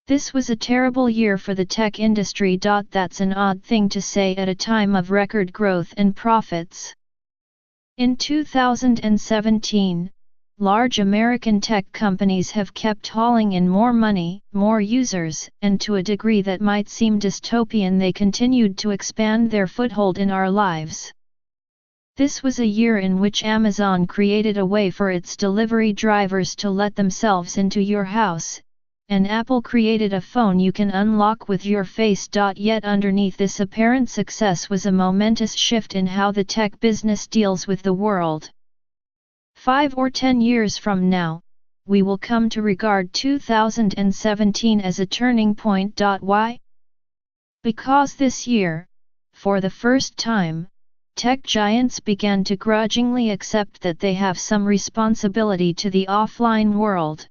This was a terrible year for the tech industry. That's an odd thing to say at a time of record growth and profits. In 2017, large American tech companies have kept hauling in more money, more users, and to a degree that might seem dystopian, they continued to expand their foothold in our lives. This was a year in which Amazon created a way for its delivery drivers to let themselves into your house, and Apple created a phone you can unlock with your face. Yet underneath this apparent success was a momentous shift in how the tech business deals with the world. 5 or 10 years from now, we will come to regard 2017 as a turning point. Why? Because this year, for the first time, tech giants began to grudgingly accept that they have some responsibility to the offline world.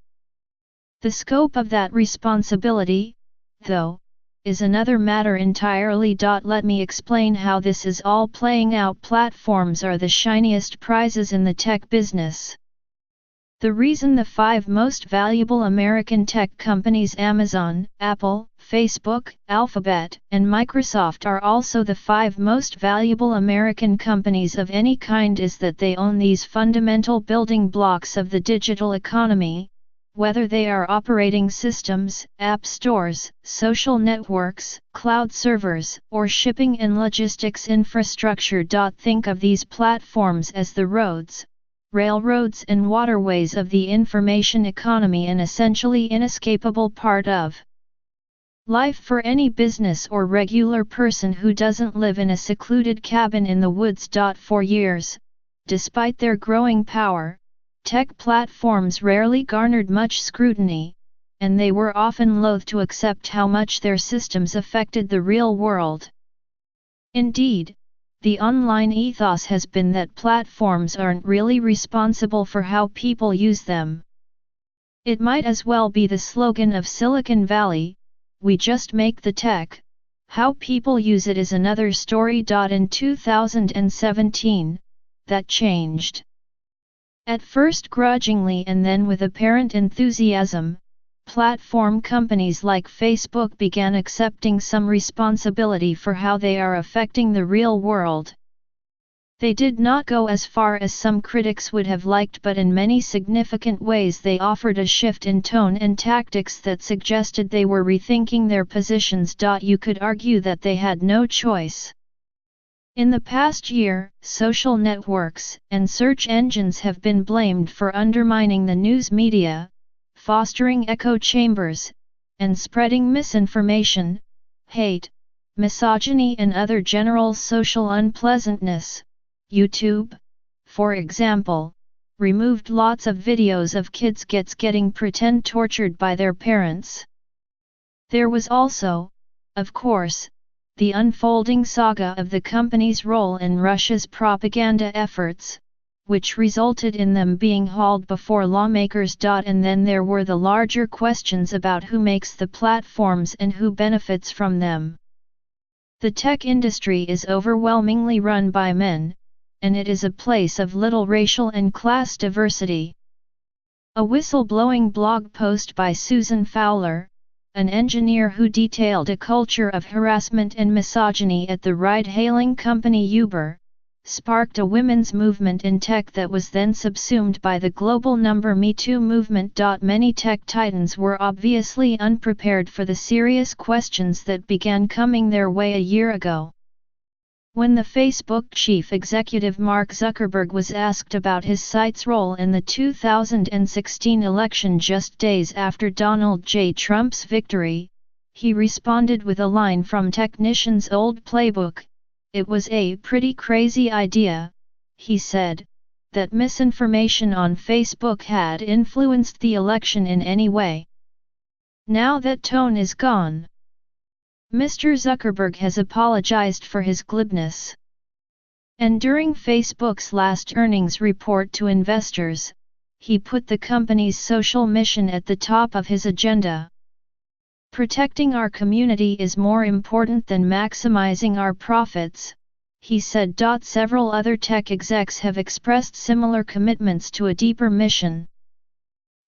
The scope of that responsibility, though, is another matter entirely. Let me explain how this is all playing out. Platforms are the shiniest prizes in the tech business. The reason the 5 most valuable American tech companies, Amazon, Apple, Facebook, Alphabet, and Microsoft, are also the 5 most valuable American companies of any kind is that they own these fundamental building blocks of the digital economy, whether they are operating systems, app stores, social networks, cloud servers, or shipping and logistics infrastructure. Think of these platforms as the roads, railroads and waterways of the information economy, an essentially inescapable part of life for any business or regular person who doesn't live in a secluded cabin in the woods. For years, despite their growing power, tech platforms rarely garnered much scrutiny, and they were often loath to accept how much their systems affected the real world. Indeed, the online ethos has been that platforms aren't really responsible for how people use them. It might as well be the slogan of Silicon Valley: we just make the tech, how people use it is another story. In 2017, that changed. At first grudgingly and then with apparent enthusiasm, platform companies like Facebook began accepting some responsibility for how they are affecting the real world. They did not go as far as some critics would have liked, but in many significant ways they offered a shift in tone and tactics that suggested they were rethinking their positions. You could argue that they had no choice. In the past year, social networks and search engines have been blamed for undermining the news media, fostering echo chambers, and spreading misinformation, hate, misogyny and other general social unpleasantness. YouTube, for example, removed lots of videos of kids getting pretend tortured by their parents. There was also, of course, the unfolding saga of the company's role in Russia's propaganda efforts, which resulted in them being hauled before lawmakers. And then there were the larger questions about who makes the platforms and who benefits from them. The tech industry is overwhelmingly run by men, and it is a place of little racial and class diversity. A whistleblowing blog post by Susan Fowler, an engineer who detailed a culture of harassment and misogyny at the ride-hailing company Uber, sparked a women's movement in tech that was then subsumed by the global Me Too movement. Many tech titans were obviously unprepared for the serious questions that began coming their way a year ago. When the Facebook chief executive Mark Zuckerberg was asked about his site's role in the 2016 election just days after Donald J. Trump's victory, he responded with a line from Technician's old playbook: "It was a pretty crazy idea," he said, that misinformation on Facebook had influenced the election in any way. Now that tone is gone. Mr. Zuckerberg has apologized for his glibness. And during Facebook's last earnings report to investors, he put the company's social mission at the top of his agenda. "Protecting our community is more important than maximizing our profits," he said. Several other tech execs have expressed similar commitments to a deeper mission.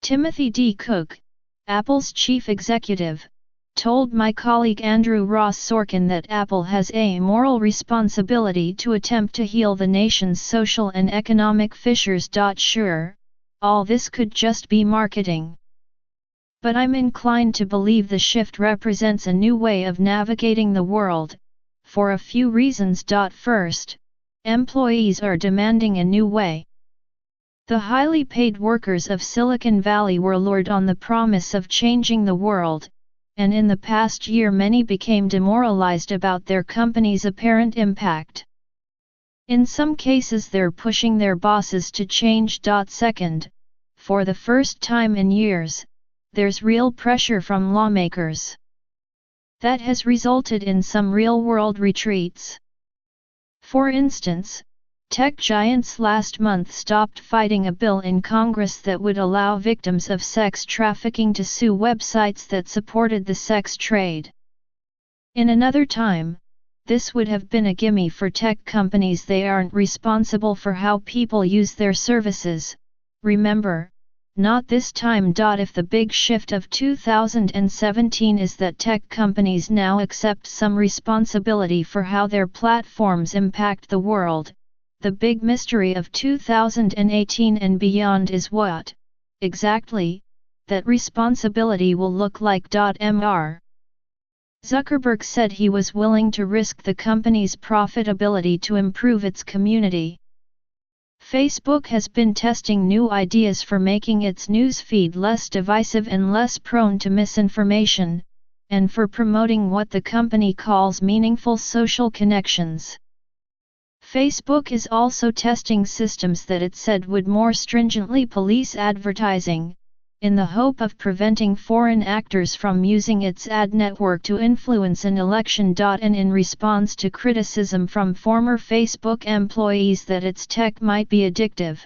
Timothy D. Cook, Apple's chief executive, told my colleague Andrew Ross Sorkin that Apple has a moral responsibility to attempt to heal the nation's social and economic fissures. Sure, all this could just be marketing. But I'm inclined to believe the shift represents a new way of navigating the world, for a few reasons. First, employees are demanding a new way. The highly paid workers of Silicon Valley were lured on the promise of changing the world, and in the past year many became demoralized about their company's apparent impact. In some cases they're pushing their bosses to change. Second, for the first time in years, there's real pressure from lawmakers. That has resulted in some real-world retreats. For instance, tech giants last month stopped fighting a bill in Congress that would allow victims of sex trafficking to sue websites that supported the sex trade. In another time, this would have been a gimme for tech companies. They aren't responsible for how people use their services, remember, not this time. If the big shift of 2017 is that tech companies now accept some responsibility for how their platforms impact the world, the big mystery of 2018 and beyond is what, exactly, that responsibility will look like. Mr. Zuckerberg said he was willing to risk the company's profitability to improve its community. Facebook has been testing new ideas for making its newsfeed less divisive and less prone to misinformation, and for promoting what the company calls meaningful social connections. Facebook is also testing systems that it said would more stringently police advertising, in the hope of preventing foreign actors from using its ad network to influence an election. And in response to criticism from former Facebook employees that its tech might be addictive,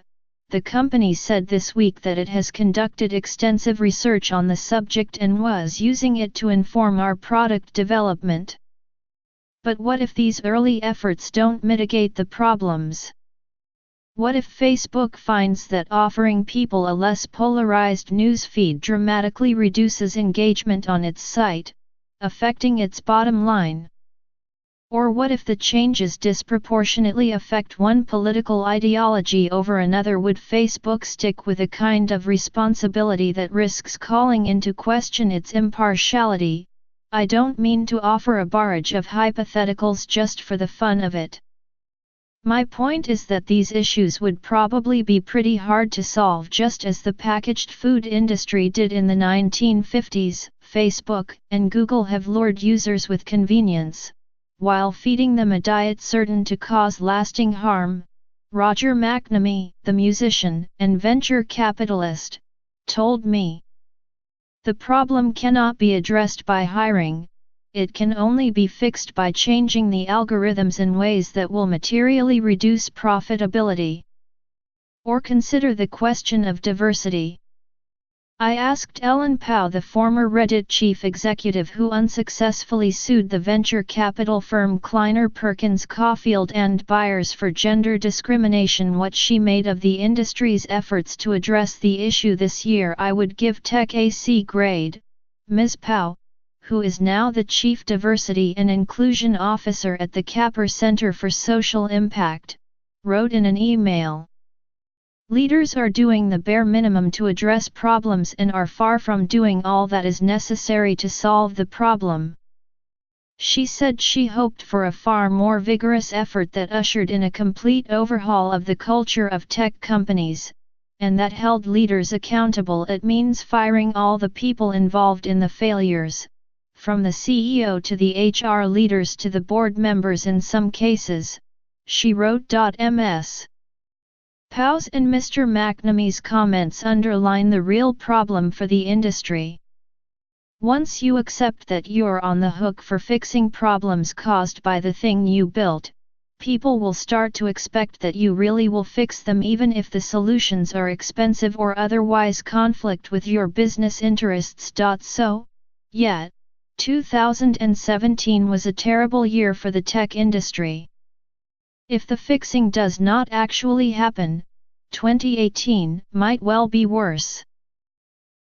the company said this week that it has conducted extensive research on the subject and was using it to inform our product development. But what if these early efforts don't mitigate the problems? What if Facebook finds that offering people a less polarized news feed dramatically reduces engagement on its site, affecting its bottom line? Or what if the changes disproportionately affect one political ideology over another? Would Facebook stick with a kind of responsibility that risks calling into question its impartiality? I don't mean to offer a barrage of hypotheticals just for the fun of it. My point is that these issues would probably be pretty hard to solve, just as the packaged food industry did in the 1950s. Facebook and Google have lured users with convenience, while feeding them a diet certain to cause lasting harm. Roger McNamee, the musician and venture capitalist, told me. The problem cannot be addressed by hiring, it can only be fixed by changing the algorithms in ways that will materially reduce profitability. Or consider the question of diversity. I asked Ellen Pao, the former Reddit chief executive who unsuccessfully sued the venture capital firm Kleiner Perkins Caulfield and Byers for gender discrimination, what she made of the industry's efforts to address the issue this year. I would give tech a C grade, Ms. Pao, who is now the Chief Diversity and Inclusion Officer at the Capper Center for Social Impact, wrote in an email. Leaders are doing the bare minimum to address problems and are far from doing all that is necessary to solve the problem. She said she hoped for a far more vigorous effort that ushered in a complete overhaul of the culture of tech companies, and that held leaders accountable. It means firing all the people involved in the failures, from the CEO to the HR leaders to the board members in some cases, she wrote. Ms. Pao's and Mr. McNamee's comments underline the real problem for the industry. Once you accept that you're on the hook for fixing problems caused by the thing you built, people will start to expect that you really will fix them, even if the solutions are expensive or otherwise conflict with your business interests. So, yeah, 2017 was a terrible year for the tech industry. If the fixing does not actually happen, 2018 might well be worse.